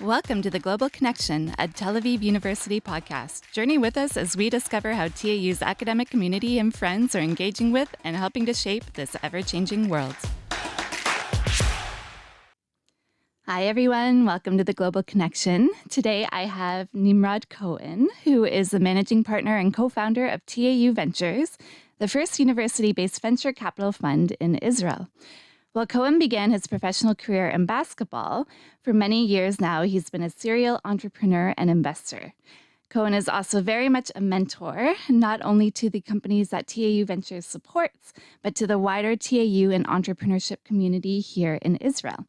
Welcome to the Global Connection, a Tel Aviv University podcast. Journey with us as we discover how TAU's academic community and friends are engaging with and helping to shape this ever-changing world. Hi, everyone. Welcome to the Global Connection. Today, I have Nimrod Cohen, who is the managing partner and co-founder of CAU Ventures, the first university-based venture capital fund in Israel. While Cohen began his professional career in basketball, for many years now, he's been a serial entrepreneur and investor. Cohen is also very much a mentor, not only to the companies that CAU Ventures supports, but to the wider TAU and entrepreneurship community here in Israel.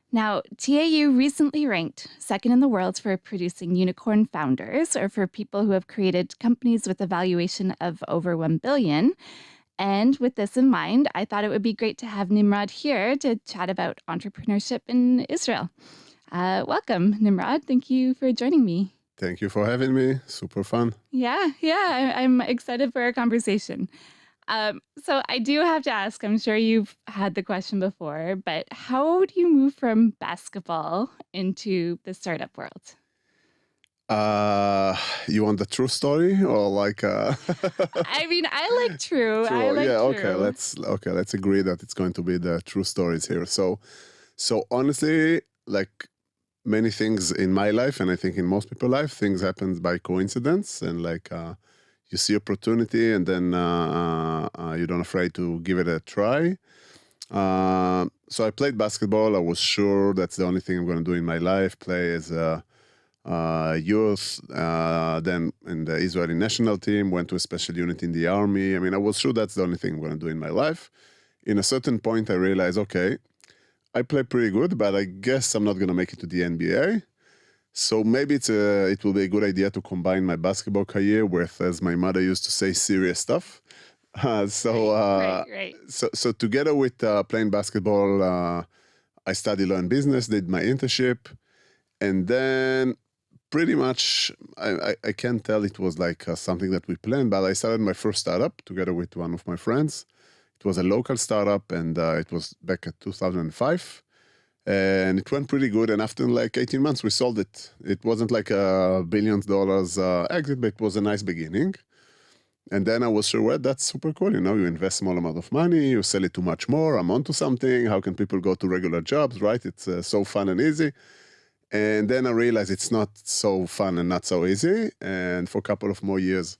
Now, TAU recently ranked second in the world for producing unicorn founders, or for people who have created companies with a valuation of over $1 billion. And with this in mind, I thought it would be great to have Nimrod here to chat about entrepreneurship in Israel. Welcome, Nimrod. Thank you for joining me. Thank you for having me. Super fun. Yeah, I'm excited for our conversation. So I do have to ask, I'm sure you've had the question before, but how do you move from basketball into the startup world? You want the true story or like? I mean, I like true. Okay. Let's agree that it's going to be the true stories here. So honestly, like many things in my life, and I think in most people's life, things happen by coincidence, and like you see opportunity, and then you're not afraid to give it a try. So I played basketball. I was sure that's the only thing I'm going to do in my life. Play as a youth, then in the Israeli national team, went to a special unit in the army. I mean, I was sure that's the only thing I'm going to do in my life. In a certain point, I realized, okay, I play pretty good, but I guess I'm not going to make it to the NBA. So maybe it will be a good idea to combine my basketball career with, as my mother used to say, serious stuff. Right. So together with playing basketball, I learned business, did my internship, and then pretty much, I can't tell it was like something that we planned, but I started my first startup together with one of my friends. It was a local startup, and it was back at 2005. And it went pretty good. And after like 18 months, we sold it. It wasn't like $1 billion exit, but it was a nice beginning. And then I was sure, well, that's super cool. You invest small amount of money, you sell it to much more. I'm onto something. How can people go to regular jobs, right? It's so fun and easy. And then I realized it's not so fun and not so easy. And for a couple of more years,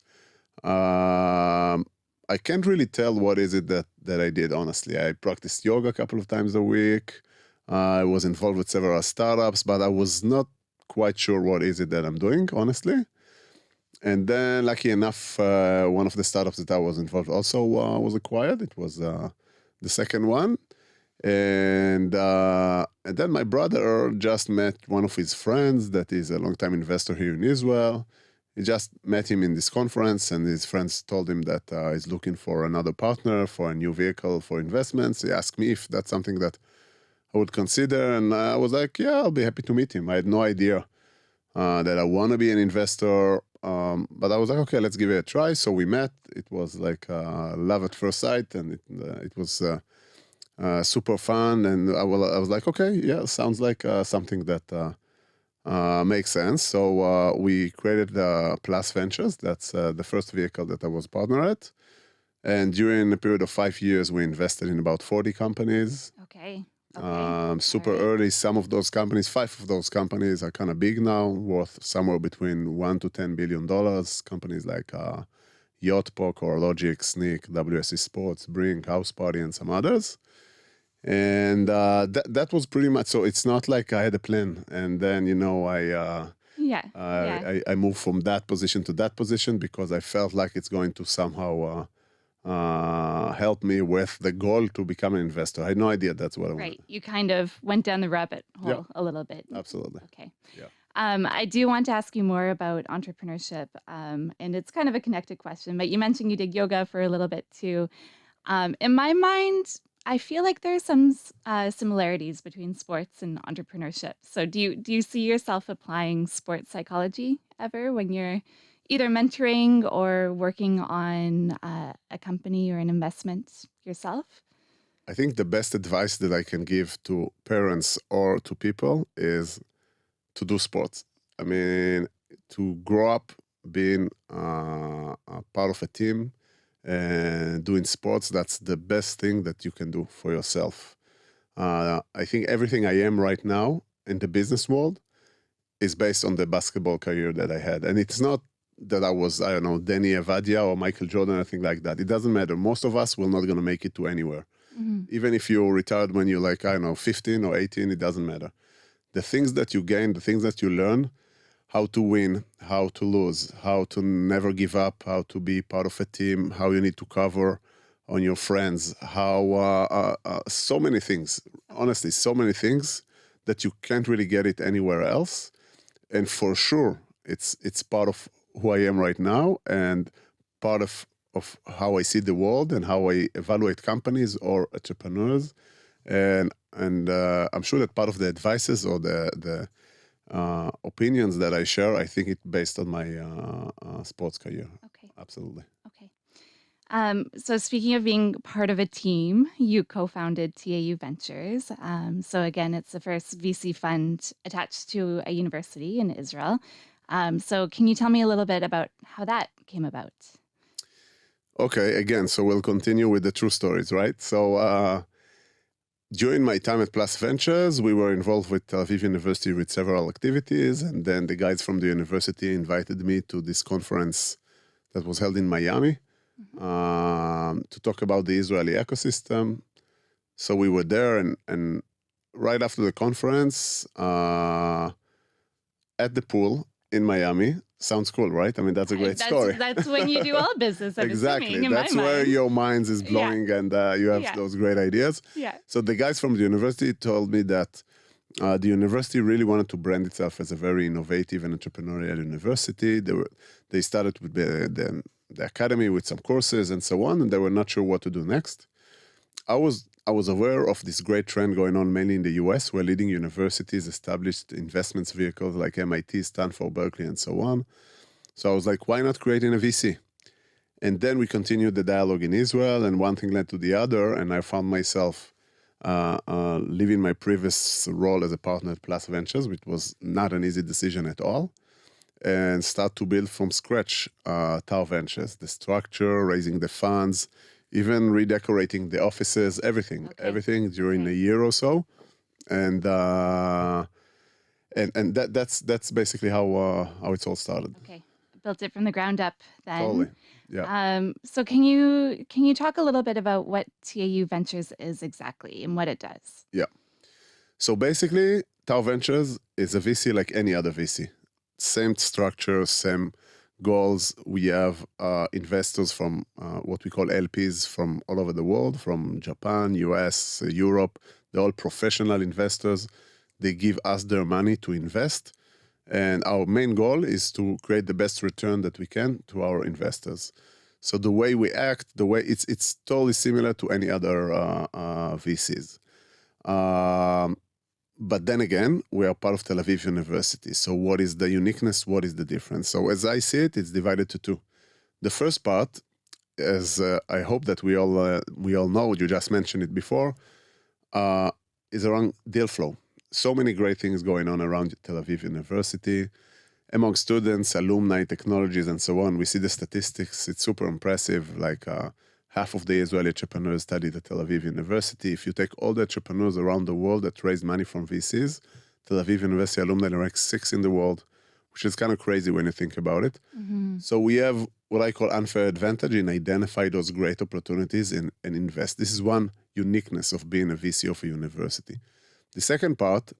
I can't really tell what is it that I did, honestly. I practiced yoga a couple of times a week. I was involved with several startups, but I was not quite sure what is it that I'm doing, honestly. And then, lucky enough, one of the startups that I was involved also was acquired. It was the second one. And then my brother just met one of his friends that is a long-time investor here in Israel. He just met him in this conference, and his friends told him that he's looking for another partner for a new vehicle for investments. He asked me if that's something that I would consider, and I was like, yeah, I'll be happy to meet him. I had no idea that I want to be an investor, but I was like, okay, let's give it a try. So we met. It was like love at first sight, and it was super fun, and I was like, okay, yeah, sounds like something that makes sense. So we created Plus Ventures. That's the first vehicle that I was partner at. And during a period of 5 years, we invested in about 40 companies. Okay. Super early. Some of those companies, 5 of those companies are kind of big now, worth somewhere between $1 to $10 billion. Companies like Yachtpok, Logic, Sneak, WSC Sports, Brink, House Party, and some others. And that was pretty much, so it's not like I had a plan. And then, I moved from that position to that position because I felt like it's going to somehow help me with the goal to become an investor. I had no idea that's what I wanted. Right. You kind of went down the rabbit hole a little bit. Absolutely. Okay. Yeah. I do want to ask you more about entrepreneurship, and it's kind of a connected question, but you mentioned you did yoga for a little bit too. In my mind, I feel like there's some similarities between sports and entrepreneurship. So do you see yourself applying sports psychology ever when you're either mentoring or working on a company or an investment yourself? I think the best advice that I can give to parents or to people is to do sports. I mean, to grow up being a part of a team and doing sports, that's the best thing that you can do for yourself. I think everything I am right now in the business world is based on the basketball career that I had. And it's not that I was, I don't know, Danny Avadia or Michael Jordan or anything like that. It doesn't matter. Most of us will not going to make it to anywhere. Even if you retired when you're like, I don't know, 15 or 18, it doesn't matter. The things that you gain, the things that you learn, how to win, how to lose, how to never give up, how to be part of a team, how you need to cover on your friends, how so many things, honestly, so many things that you can't really get it anywhere else. And for sure, it's part of who I am right now and part of how I see the world and how I evaluate companies or entrepreneurs. And I'm sure that part of the advices or the opinions that I share, I think it's based on my sports career. Okay. Absolutely. Okay. So speaking of being part of a team, you co-founded TAU Ventures. So again, it's the first VC fund attached to a university in Israel. So can you tell me a little bit about how that came about? Okay, again, so we'll continue with the true stories, right? So during my time at Plus Ventures, we were involved with Tel Aviv University with several activities, and then the guys from the university invited me to this conference that was held in Miami to talk about the Israeli ecosystem. So we were there, and right after the conference, at the pool in Miami. Sounds cool, right? I mean, that's a great story. That's when you do all business, I'm exactly. assuming, in That's my where mind. your mind is blowing and you have those great ideas. Yeah. So the guys from the university told me that the university really wanted to brand itself as a very innovative and entrepreneurial university. They started with the academy with some courses and so on, and they were not sure what to do next. I was aware of this great trend going on mainly in the US, where leading universities established investments vehicles like MIT, Stanford, Berkeley, and so on. So I was like, why not creating a VC? And then we continued the dialogue in Israel, and one thing led to the other, and I found myself leaving my previous role as a partner at Plus Ventures, which was not an easy decision at all, and start to build from scratch CAU Ventures, the structure, raising the funds, even redecorating the offices, everything during a year or so, and that's basically how it's all started. Okay, built it from the ground up then. Totally, yeah. So can you talk a little bit about what TAU Ventures is exactly and what it does? Yeah. So basically, CAU Ventures is a VC like any other VC. Same structure, same goals. We have investors from what we call LPs from all over the world, from Japan, US, Europe. They're all professional investors. They give us their money to invest. And our main goal is to create the best return that we can to our investors. So the way we act, the way it's totally similar to any other VCs. But then again, we are part of Tel Aviv University. So what is the uniqueness? What is the difference? So as I see it, it's divided to two. The first part, as I hope that we all know, you just mentioned it before, is around deal flow. So many great things going on around Tel Aviv University, among students, alumni, technologies, and so on. We see the statistics. It's super impressive. Like half of the Israeli entrepreneurs studied at Tel Aviv University. If you take all the entrepreneurs around the world that raised money from VCs, Tel Aviv University alumni rank 6 in the world, which is kind of crazy when you think about it. So we have what I call unfair advantage in identify those great opportunities and invest. This is one uniqueness of being a VC of a university. The second part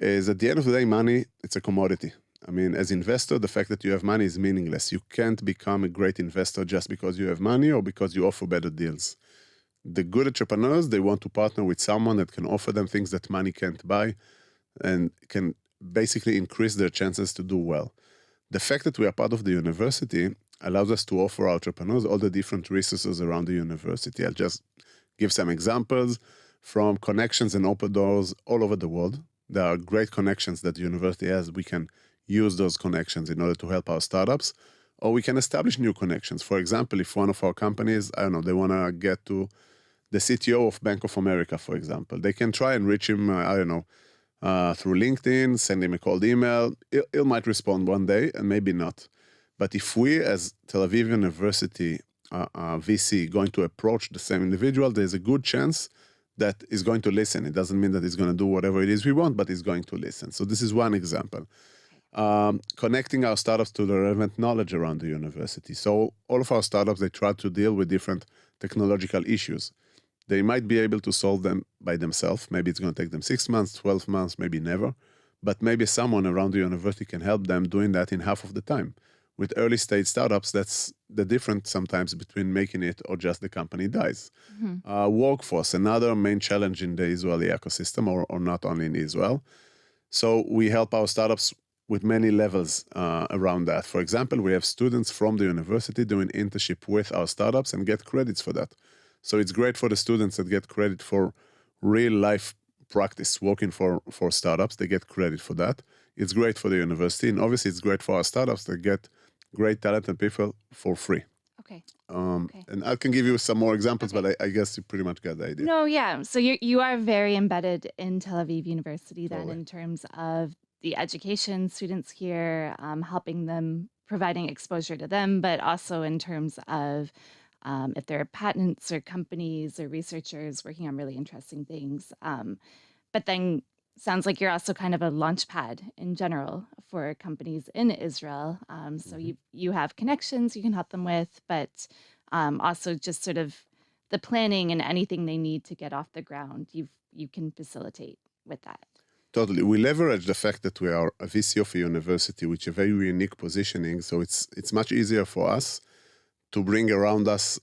is at the end of the day, money, it's a commodity. I mean, as investor, the fact that you have money is meaningless. You can't become a great investor just because you have money or because you offer better deals. The good entrepreneurs, they want to partner with someone that can offer them things that money can't buy and can basically increase their chances to do well. The fact that we are part of the university allows us to offer our entrepreneurs all the different resources around the university. I'll just give some examples from connections and open doors all over the world. There are great connections that the university has. We can use those connections in order to help our startups, or we can establish new connections. For example, if one of our companies, I don't know, they want to get to the CTO of Bank of America, for example, they can try and reach him, through LinkedIn, send him a cold email. He might respond one day and maybe not. But if we, as Tel Aviv University VC, going to approach the same individual, there's a good chance that he's going to listen. It doesn't mean that he's going to do whatever it is we want, but he's going to listen. So this is one example. Connecting our startups to the relevant knowledge around the university. So all of our startups, they try to deal with different technological issues. They might be able to solve them by themselves. Maybe it's going to take them 6 months, 12 months, maybe never. But maybe someone around the university can help them doing that in half of the time. With early stage startups, that's the difference sometimes between making it or just the company dies. Workforce, another main challenge in the Israeli ecosystem, or not only in Israel. So we help our startups with many levels around that. For example, we have students from the university doing internship with our startups and get credits for that. So it's great for the students that get credit for real life practice working for startups. They get credit for that. It's great for the university, and obviously it's great for our startups that get great talented people for free. Okay. And I can give you some more examples, but I guess you pretty much got the idea. No, yeah. So you are very embedded in Tel Aviv University then Totally. in terms of the education students here, helping them, providing exposure to them, but also in terms of if there are patents or companies or researchers working on really interesting things. But then sounds like you're also kind of a launch pad in general for companies in Israel. So you have connections you can help them with, but also just sort of the planning and anything they need to get off the ground, you can facilitate with that. Totally. We leverage the fact that we are a VC of a university, which is a very unique positioning. So it's much easier for us to bring around us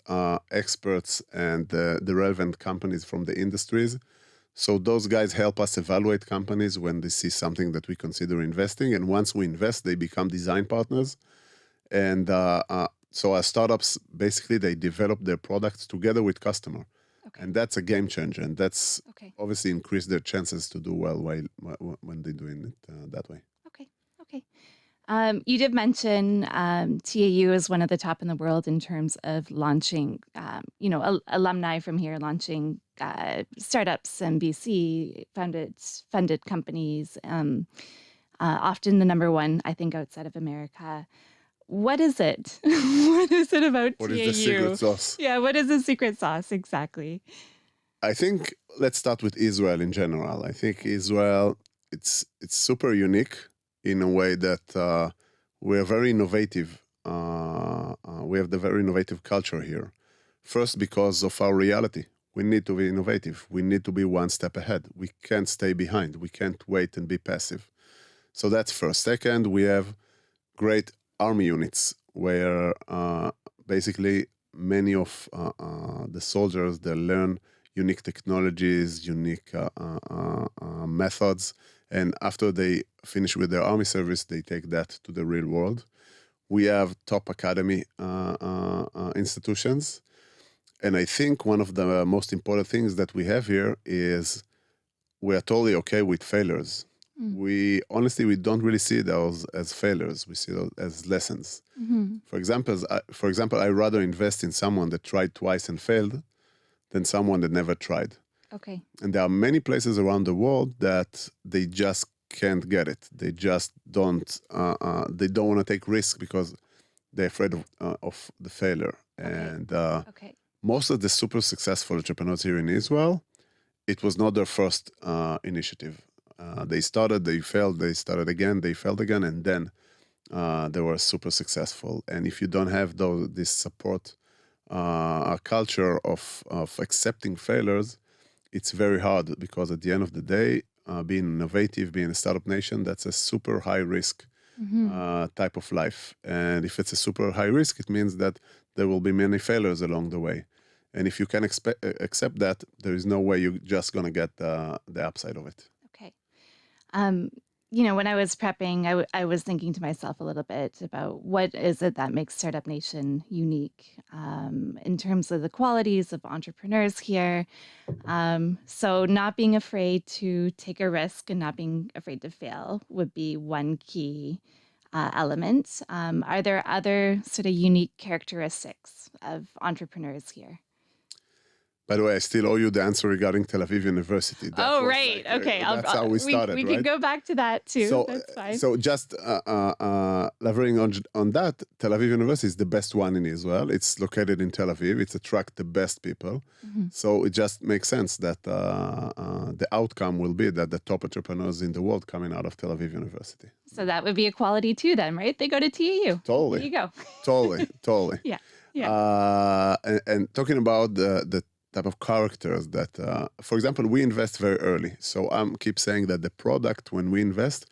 experts and the relevant companies from the industries. So those guys help us evaluate companies when they see something that we consider investing. And once we invest, they become design partners. And so our startups, basically, they develop their products together with customer. Okay. And that's a game changer. And that's Okay. obviously increase their chances to do well when they're doing it that way. Okay. You did mention TAU is one of the top in the world in terms of launching, alumni from here launching startups and VC funded companies, often the number one, I think, outside of America. What is it? What is it about What TAU? is the secret sauce? Yeah, what is the secret sauce exactly? I think let's start with Israel in general. I think Israel, it's super unique in a way that we're very innovative. We have the very innovative culture here. First, because of our reality. We need to be innovative. We need to be one step ahead. We can't stay behind. We can't wait and be passive. So that's first. Second, we have great army units where basically many of the soldiers, they learn unique technologies, unique methods. And after they finish with their army service, they take that to the real world. We have top academy institutions. And I think one of the most important things that we have here is we are totally okay with failures. We don't really see those as failures. We see those as lessons. For example, I rather invest in someone that tried twice and failed than someone that never tried. Okay. And there are many places around the world that they just can't get it. They just don't. They don't want to take risk because they're afraid of the failure. Okay. And Okay. most of the super successful entrepreneurs here in Israel, it was not their first initiative. They started, they failed, they started again, they failed again, and then they were super successful. And if you don't have this support, a culture of accepting failures, it's very hard because at the end of the day, being innovative, being a startup nation, that's a super high risk type of life. And if it's a super high risk, it means that there will be many failures along the way. And if you can accept that, there is no way you're just going to get the upside of it. Okay. When I was prepping, I was thinking to myself a little bit about what is it that makes Startup Nation unique in terms of the qualities of entrepreneurs here. So not being afraid to take a risk and not being afraid to fail would be one key element. Are there other sort of unique characteristics of entrepreneurs here? By the way, I still owe you the answer regarding Tel Aviv University. Oh, right. Okay. That's how we started, we right? can go back to that too. So, That's fine. so just leveraging on that, Tel Aviv University is the best one in Israel. It's located in Tel Aviv. It's attract the best people. So it just makes sense that the outcome will be that the top entrepreneurs in the world coming out of Tel Aviv University. So that would be a quality too then, right? They go to TAU. Totally. There you go. Totally. Yeah. Yeah. And talking about the type of characters that, for example, we invest very early. So I keep saying that the product, when we invest,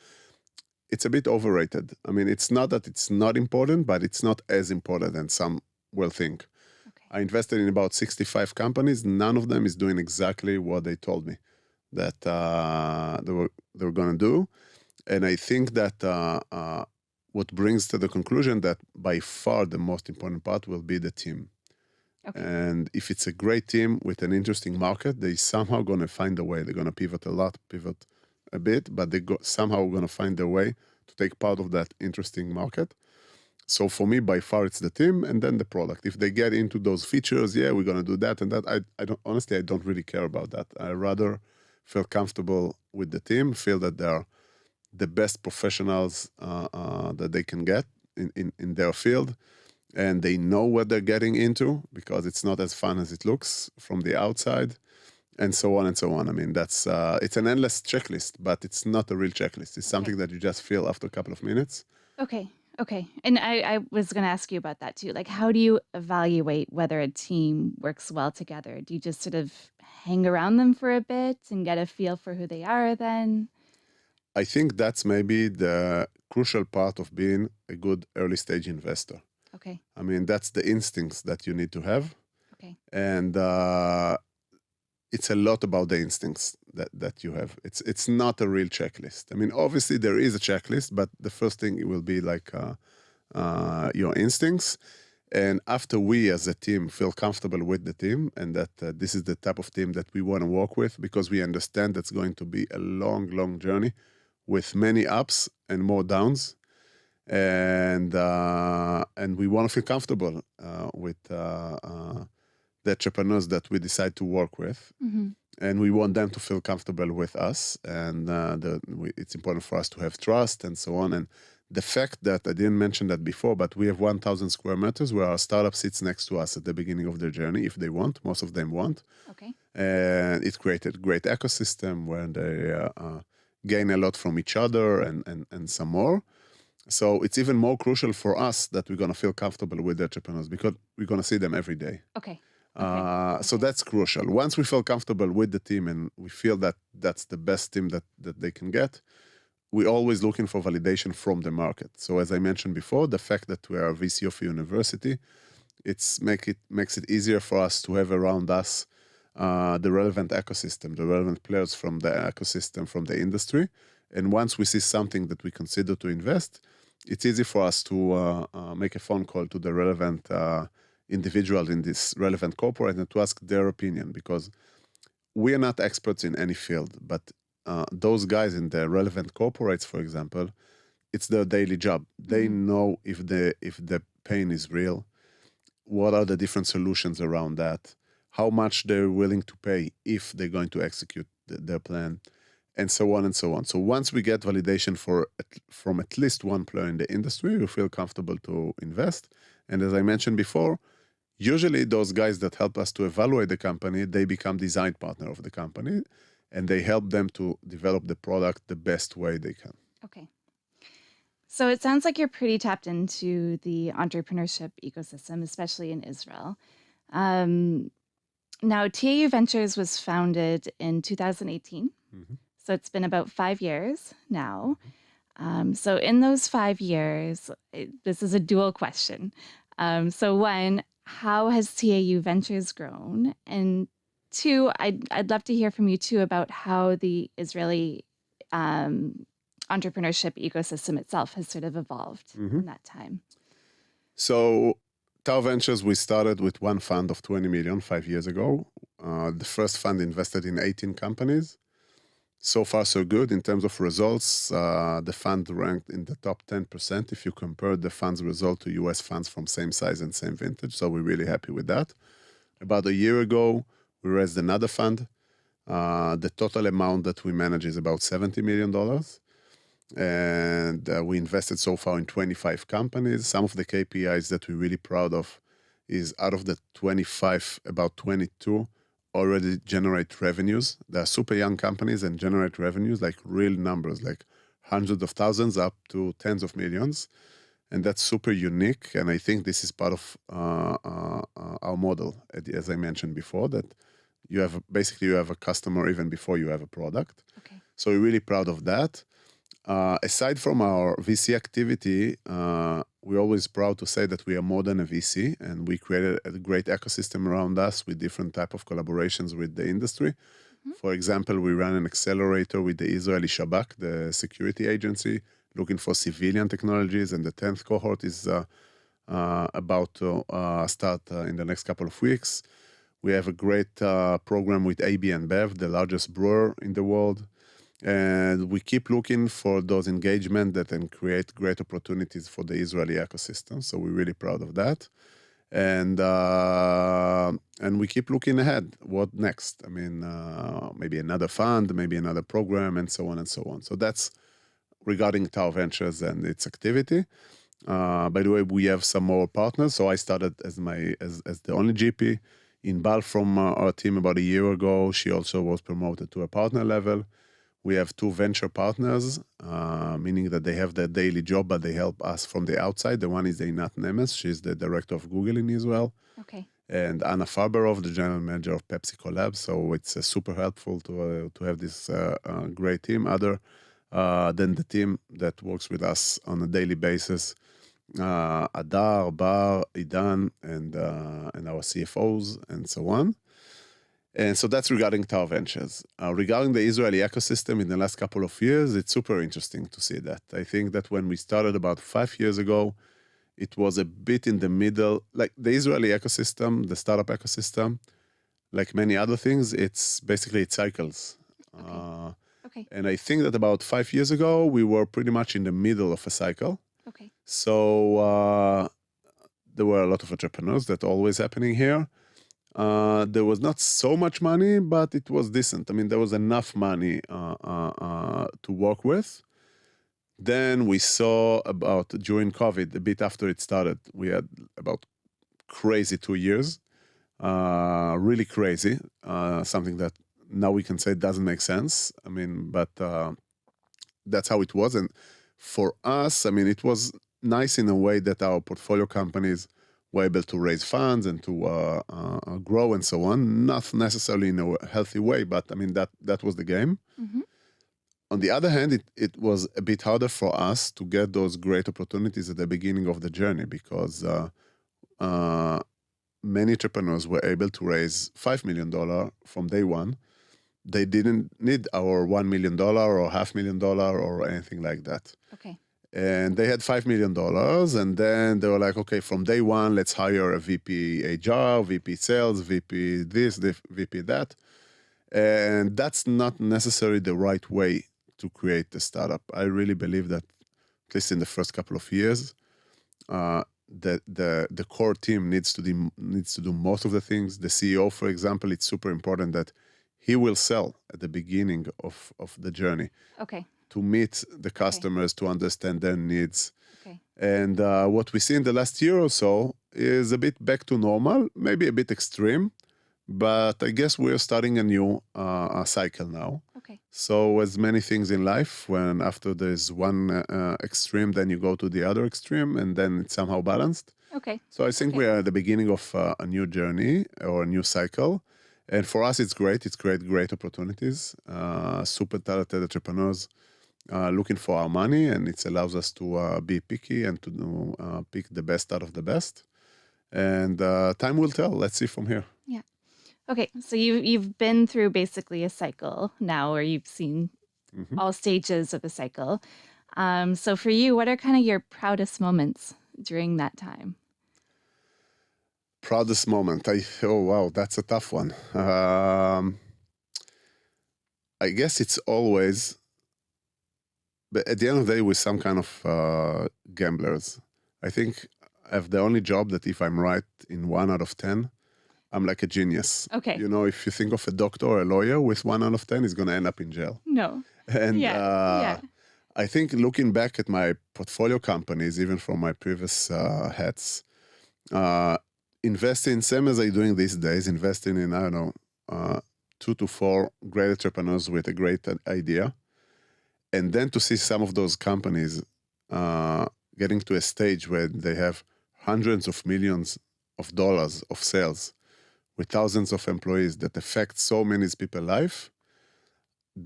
it's a bit overrated. I mean, it's not that it's not important, but it's not as important as some will think. Okay. I invested in about 65 companies. None of them is doing exactly what they told me that they were going to do. And I think that what brings to the conclusion that by far the most important part will be the team. Okay. And if it's a great team with an interesting market, they somehow going to find a way. They're going to pivot a bit, but somehow going to find a way to take part of that interesting market. So for me, by far, it's the team and then the product. If they get into those features, yeah, we're going to do that and that. I don't really care about that. I rather feel comfortable with the team, feel that they're the best professionals that they can get in their field. And they know what they're getting into because it's not as fun as it looks from the outside, and so on and so on. I mean, that's it's an endless checklist, but it's not a real checklist. It's something that you just feel after a couple of minutes. Okay. And I was going to ask you about that too. Like, how do you evaluate whether a team works well together? Do you just sort of hang around them for a bit and get a feel for who they are then? I think that's maybe the crucial part of being a good early stage investor. Okay. I mean, that's the instincts that you need to have. Okay. And it's a lot about the instincts that you have. It's not a real checklist. I mean, obviously there is a checklist, but the first thing it will be like your instincts. And after we as a team feel comfortable with the team and that this is the type of team that we want to work with because we understand that's going to be a long, long journey with many ups and more downs. And we want to feel comfortable with the entrepreneurs that we decide to work with, and we want them to feel comfortable with us. And it's important for us to have trust and so on. And the fact that I didn't mention that before, but we have 1,000 square meters where our startup sits next to us at the beginning of their journey, if they want. Most of them want. Okay. And it created a great ecosystem where they gain a lot from each other and some more. So it's even more crucial for us that we're going to feel comfortable with the entrepreneurs because we're going to see them every day. Okay. So that's crucial. Once we feel comfortable with the team and we feel that that's the best team that they can get, we're always looking for validation from the market. So as I mentioned before, the fact that we are a VC of a university, makes it easier for us to have around us the relevant ecosystem, the relevant players from the ecosystem, from the industry. And once we see something that we consider to invest, it's easy for us to make a phone call to the relevant individual in this relevant corporate and to ask their opinion, because we are not experts in any field, but those guys in the relevant corporates, for example, it's their daily job. They know if the pain is real, what are the different solutions around that, how much they're willing to pay if they're going to execute their plan, and so on and so on. So once we get validation from at least one player in the industry, we feel comfortable to invest. And as I mentioned before, usually those guys that help us to evaluate the company, they become design partner of the company, and they help them to develop the product the best way they can. Okay. So it sounds like you're pretty tapped into the entrepreneurship ecosystem, especially in Israel. Now, TAU Ventures was founded in 2018. So it's been about 5 years now. So in those 5 years, this is a dual question. So one, how has TAU Ventures grown? And two, I'd love to hear from you too about how the Israeli entrepreneurship ecosystem itself has sort of evolved in that time. So TAU Ventures, we started with one fund of 20 million 5 years ago. The first fund invested in 18 companies. So far, so good. In terms of results, the fund ranked in the top 10% if you compare the fund's result to US funds from same size and same vintage. So we're really happy with that. About a year ago, We raised another fund. The total amount that we manage is about $70 million. And we invested so far in 25 companies. Some of the KPIs that we're really proud of is out of the 25, about 22 already generate revenues. They're super young companies and generate revenues, like real numbers, like hundreds of thousands up to tens of millions. And that's super unique. And I think this is part of our model, as I mentioned before, that you have a customer even before you have a product. Okay. So we're really proud of that. Aside from our VC activity, we're always proud to say that we are more than a VC, and we created a great ecosystem around us with different type of collaborations with the industry. Mm-hmm. For example, we ran an accelerator with the Israeli Shabak, the security agency, looking for civilian technologies, and the 10th cohort is about to start in the next couple of weeks. We have a great program with AB InBev, the largest brewer in the world. And we keep looking for those engagement that can create great opportunities for the Israeli ecosystem. So we're really proud of that. And we keep looking ahead. What next? I mean, maybe another fund, maybe another program, and so on and so on. So that's regarding CAU Ventures and its activity. By the way, we have some more partners. So I started as the only GP. Inbal from our team about a year ago, she also was promoted to a partner level. We have 2 venture partners, meaning that they have their daily job, but they help us from the outside. The one is Einat Nemes. She's the director of Google in Israel. Okay. And Anna Farberov, the general manager of PepsiCo Labs. So it's super helpful to have this great team. Other than the team that works with us on a daily basis, Adar, Bar, Idan, and our CFOs, and so on. And so that's regarding CAU Ventures. Regarding the Israeli ecosystem in the last couple of years, it's super interesting to see that. I think that when we started about 5 years ago, it was a bit in the middle. Like the Israeli ecosystem, the startup ecosystem, like many other things, it cycles. Okay. And I think that about 5 years ago, we were pretty much in the middle of a cycle. Okay. So there were a lot of entrepreneurs. That's always happening here. There was not so much money, but it was decent. I mean, there was enough money to work with. Then we saw during COVID, a bit after it started, we had about crazy 2 years, really crazy, something that now we can say doesn't make sense. I mean, but that's how it was. And for us, I mean, it was nice in a way that our portfolio companies were able to raise funds and to grow and so on. Not necessarily in a healthy way, but I mean, that was the game. Mm-hmm. On the other hand, it was a bit harder for us to get those great opportunities at the beginning of the journey because many entrepreneurs were able to raise $5 million from day one. They didn't need our $1 million or $500,000 or anything like that. Okay. And they had $5 million, and then they were like, okay, from day one, let's hire a VP HR, VP sales, VP this, VP that. And that's not necessarily the right way to create a startup. I really believe that, at least in the first couple of years, the core team needs to do most of the things. The CEO, for example, it's super important that he will sell at the beginning of the journey. Okay. To meet the customers, to understand their needs. Okay. And what we see in the last year or so is a bit back to normal, maybe a bit extreme, but I guess we're starting a new cycle now. Okay. So as many things in life, when after there's one extreme, then you go to the other extreme, and then it's somehow balanced. Okay. So I think we are at the beginning of a new journey or a new cycle. And for us, it's great. It's great opportunities, super talented entrepreneurs looking for our money, and it allows us to be picky and to pick the best out of the best. And time will tell. Let's see from here. Yeah. Okay. So you've been through basically a cycle now, where you've seen all stages of a cycle. So for you, what are kind of your proudest moments during that time? Proudest moment. Oh, wow, that's a tough one. I guess it's always, but at the end of the day, with some kind of gamblers. I think I have the only job that if I'm right in 1 out of 10, I'm like a genius. Okay. You know, if you think of a doctor or a lawyer with 1 out of 10, he's going to end up in jail. No. And Yeah. I think looking back at my portfolio companies, even from my previous hats, investing, same as I'm doing these days, investing in, I don't know, 2 to 4 great entrepreneurs with a great idea. And then to see some of those companies getting to a stage where they have hundreds of millions of dollars of sales with thousands of employees that affect so many people's life,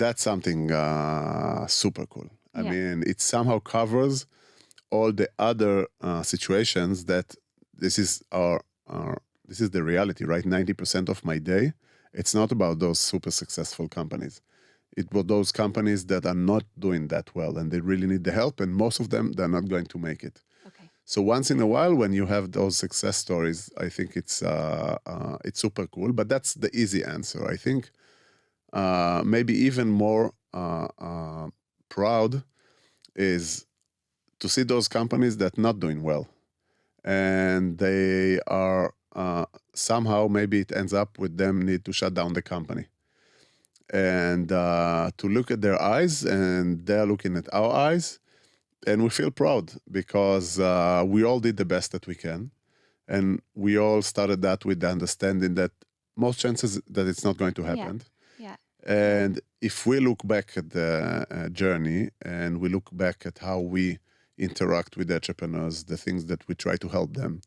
that's something super cool. I mean, it somehow covers all the other situations that this is the reality, right? 90% of my day, it's not about those super successful companies. It was those companies that are not doing that well and they really need the help, and most of them, they're not going to make it. Okay. So once in a while, when you have those success stories, I think it's super cool. But that's the easy answer. I think maybe even more proud is to see those companies that not doing well, and they are somehow, maybe it ends up with them need to shut down the company, and to look at their eyes, and they're looking at our eyes, and we feel proud because we all did the best that we can, and we all started that with the understanding that most chances that it's not going to happen. Yeah. And if we look back at the journey and we look back at how we interact with the entrepreneurs, the things that we try to help them,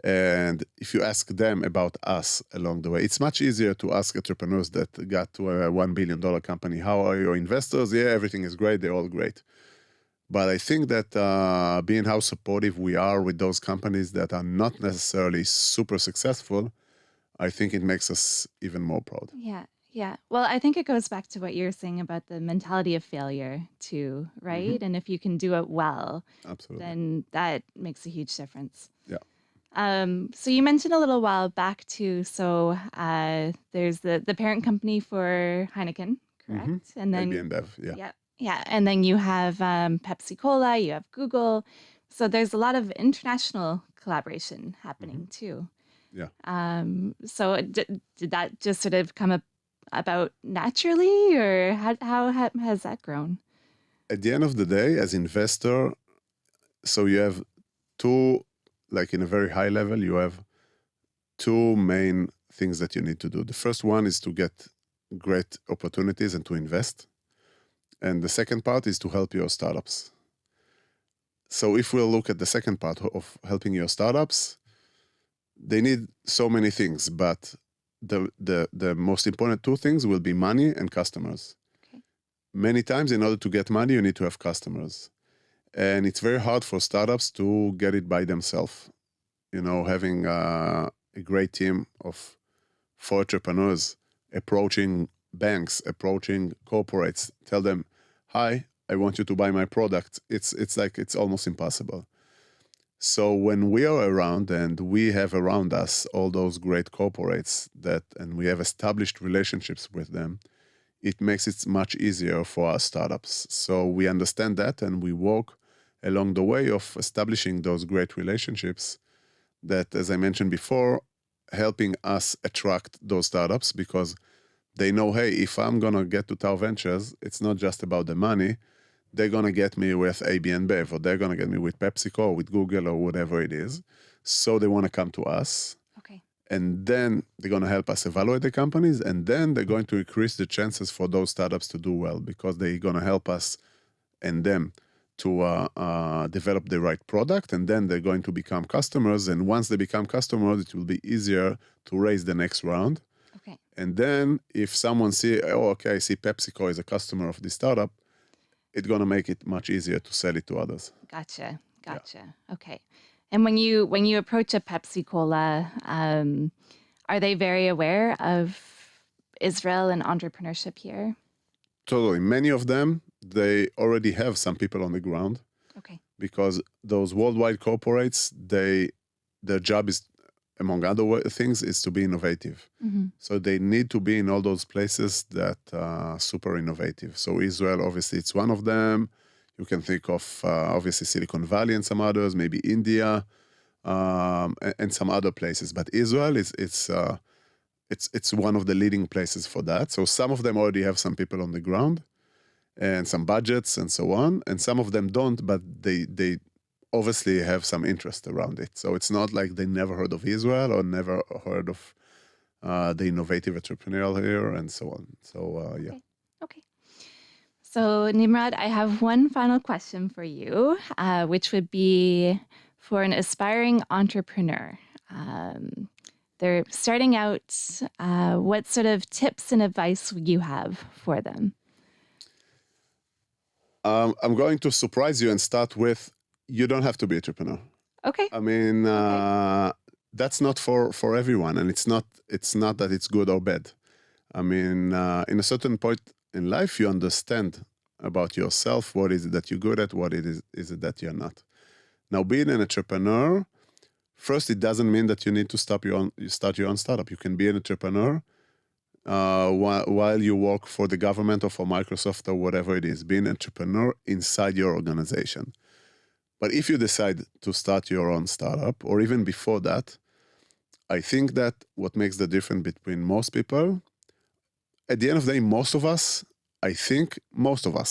and if you ask them about us along the way, it's much easier to ask entrepreneurs that got to a $1 billion company, how are your investors? Yeah, everything is great. They're all great. But I think that being how supportive we are with those companies that are not necessarily super successful, I think it makes us even more proud. Yeah. Well, I think it goes back to what you were saying about the mentality of failure too, right? Mm-hmm. And if you can do it well, Absolutely. then that makes a huge difference. Yeah. So you mentioned a little while back too. So there's the parent company for Heineken, correct? Mm-hmm. And then AB InBev, yeah. Yeah. And then you have Pepsi Cola, you have Google. So there's a lot of international collaboration happening too. Yeah. So did that just sort of come about naturally, or how has that grown? At the end of the day, as investor, so you have two, like in a very high level, you have two main things that you need to do. The first one is to get great opportunities and to invest. And the second part is to help your startups. So if we'll look at the second part of helping your startups, they need so many things, but the most important two things will be money and customers. Okay. Many times, in order to get money, you need to have customers. And it's very hard for startups to get it by themselves. You know, having a great team of 4 entrepreneurs approaching banks, approaching corporates, tell them, hi, I want you to buy my product. It's like, it's almost impossible. So when we are around and we have around us all those great corporates and we have established relationships with them, it makes it much easier for our startups. So we understand that and we walk along the way of establishing those great relationships that, as I mentioned before, helping us attract those startups because they know, hey, if I'm going to get to CAU Ventures, it's not just about the money. They're going to get me with AB InBev, or they're going to get me with PepsiCo, or with Google, or whatever it is. So they want to come to us. Okay. And then they're going to help us evaluate the companies. And then they're going to increase the chances for those startups to do well because they're going to help us and them to develop the right product. And then they're going to become customers. And once they become customers, it will be easier to raise the next round. Okay. And then if someone see, I see PepsiCo is a customer of this startup, it's going to make it much easier to sell it to others. Gotcha. Okay. And when you approach a Pepsi Cola, are they very aware of Israel and entrepreneurship here? Totally. Many of them, they already have some people on the ground. Okay. Because those worldwide corporates, their job is, among other things, is to be innovative. Mm-hmm. So they need to be in all those places that are super innovative. So Israel, obviously, it's one of them. You can think of, obviously, Silicon Valley and some others, maybe India, and some other places. But Israel, it's one of the leading places for that. So some of them already have some people on the ground and some budgets and so on, and some of them don't, but they obviously have some interest around it. So it's not like they never heard of Israel or never heard of the innovative entrepreneurial here and so on. So yeah. Okay. So Nimrod, I have one final question for you, which would be for an aspiring entrepreneur. They're starting out. What sort of tips and advice would you have for them? I'm going to surprise you and start with, you don't have to be an entrepreneur. Okay. I mean, that's not for everyone, and it's not that it's good or bad. I mean, in a certain point in life, you understand about yourself, what is it that you're good at, what is it that you're not. Now, being an entrepreneur, first, it doesn't mean that you need to start your own startup. You can be an entrepreneur while you work for the government or for Microsoft or whatever it is. Be an entrepreneur inside your organization. But if you decide to start your own startup, or even before that, I think that what makes the difference between most people, at the end of the day, most of us,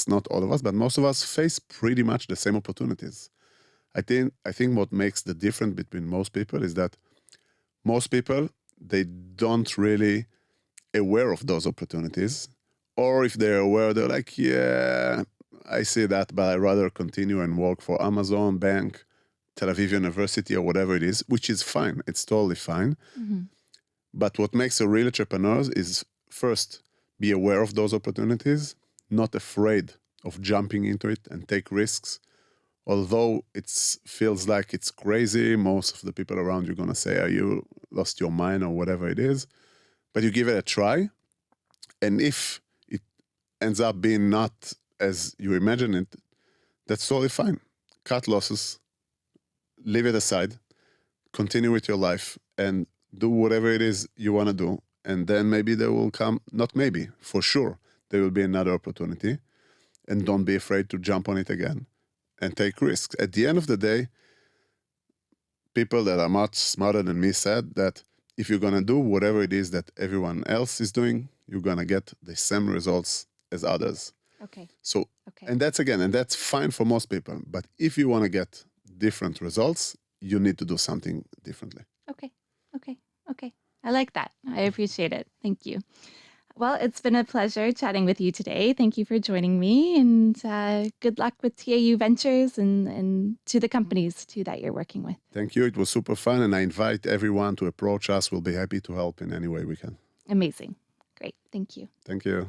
not all of us, but most of us face pretty much the same opportunities. I think what makes the difference between most people is that most people, they don't really aware of those opportunities. Or if they're aware, they're like, yeah, I see that, but I'd rather continue and work for Amazon, bank, Tel Aviv University, or whatever it is, which is fine. It's totally fine. Mm-hmm. But what makes a real entrepreneur is, first, be aware of those opportunities, not afraid of jumping into it and take risks. Although it feels like it's crazy, most of the people around you are going to say, you lost your mind or whatever it is. But you give it a try. And if it ends up being not as you imagine it, that's totally fine. Cut losses, leave it aside, continue with your life, and do whatever it is you want to do. And then maybe there will come, not maybe, for sure, there will be another opportunity. And don't be afraid to jump on it again and take risks. At the end of the day, people that are much smarter than me said that if you're going to do whatever it is that everyone else is doing, you're going to get the same results as others. Okay. So, and that's fine for most people. But if you want to get different results, you need to do something differently. Okay. I like that. I appreciate it. Thank you. Well, it's been a pleasure chatting with you today. Thank you for joining me, and good luck with CAU Ventures and to the companies too that you're working with. Thank you. It was super fun, and I invite everyone to approach us. We'll be happy to help in any way we can. Amazing. Great. Thank you. Thank you.